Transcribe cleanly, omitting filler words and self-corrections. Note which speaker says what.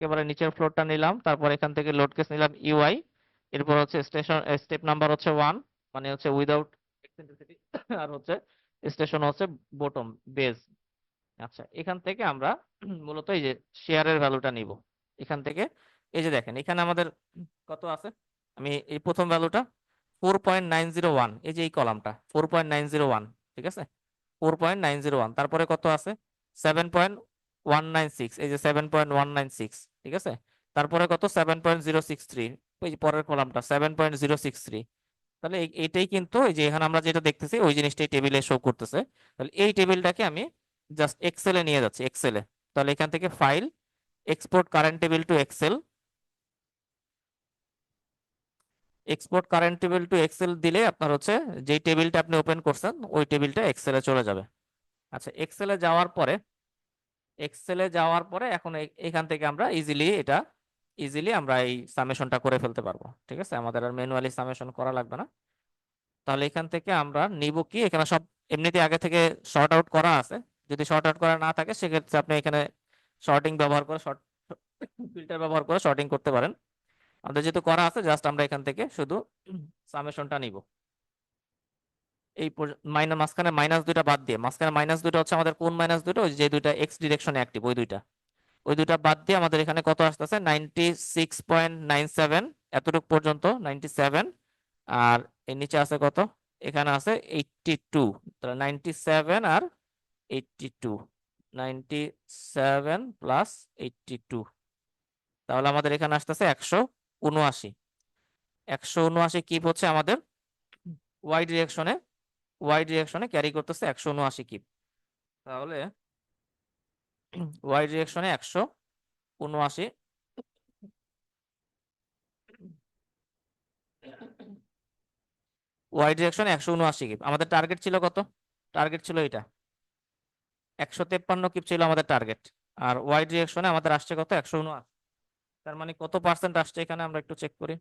Speaker 1: একেবারে নিচের ফ্লোরটা নিলাম, তারপর এখান থেকে লোড কেস নিলাম ইউআই, এরপর হচ্ছে স্টেপ নাম্বার হচ্ছে 1, মানে হচ্ছে উইদাউট এক্সেন্ট্রিসিটি, আর হচ্ছে স্টেশন হচ্ছে বটম বেজ। আচ্ছা, এখান থেকে আমরা মূলত এই যে শেয়ারের ভ্যালুটা নিব এখান থেকে। এই যে দেখেন এখানে আমাদের কত আছে, আমি এই প্রথম ভ্যালুটা 4.901, এই যে এই কলামটা 4.901, ঠিক আছে, 4.901, তারপরে কত আছে 7.196, এই যে 7.196, ঠিক আছে, তারপরে কত 7.063, ওই যে পরের কলামটা 7.063। তাহলে এইটাই কিন্তু এই যে এখানে আমরা যেটা দেখতেছি ওই জিনিসটাই টেবিলে শো করতেছে। তাহলে এই টেবিলটাকে আমি জাস্ট এক্সেলে নিয়ে যাচ্ছি, এক্সেলে। তাহলে এখান থেকে file, export current table to excel, export current table to excel দিলে আপনার হচ্ছে যেই টেবিলটা আপনি ওপেন করছেন ওই টেবিলটা এক্সেলে চলে যাবে। আচ্ছা, এক্সেলে যাওয়ার পরে এখন এখান থেকে আমরা ইজিলি আমরা এই সামেশনটা করে ফেলতে পারবো, ঠিক আছে, আমাদের আর ম্যানুয়ালি সামেশন করা লাগবে না। তাহলে এখান থেকে আমরা নিব কি, এখানে সব এমনিতে আগে থেকে শর্ট আউট করা আছে। যদি শর্ট আউট করা না থাকে সেক্ষেত্রে আপনি এখানে শর্টিং ব্যবহার করে ফিল্টার ব্যবহার করে শর্টিং করতে পারেন। আমাদের যেহেতু করা আছে, জাস্ট আমরা এখান থেকে শুধু সামেশনটা নিব। এই মাঝখানে মাইনাস দুইটা বাদ দিয়ে, মাঝখানে মাইনাস দুইটা হচ্ছে আমাদের কোন মাইনাস দুটো, যে দুইটা এক্স ডিরেকশনে অ্যাক্টিভ, ওই দুইটা বাদ দিয়ে আমাদের এখানে কত আসতেছে 96.97, এতটুকু পর্যন্ত 97। আর এর নিচে আছে কত, এখানে আছে 82, তাহলে 97 আর 82, 97 প্লাস 82, তাহলে আমাদের এখানে আসতেছে 179। 179 কিপ হচ্ছে আমাদের ওয়াই ডিরেকশনে, ক্যারি করতেছে 179 কিপ। তাহলে ওয়াই ডিরেকশনে 179, ওয়াই ডিরেকশনে 179 কিপ। আমাদের টার্গেট ছিল কত, টার্গেট ছিল এটা 153 কিপ ছিল আমাদের টার্গেট। আর ওয়াই ডিরেকশনে আমাদের আসছে কত 179, তার মানে কত পার্সেন্ট আসছে এখানে আমরা একটু চেক করি।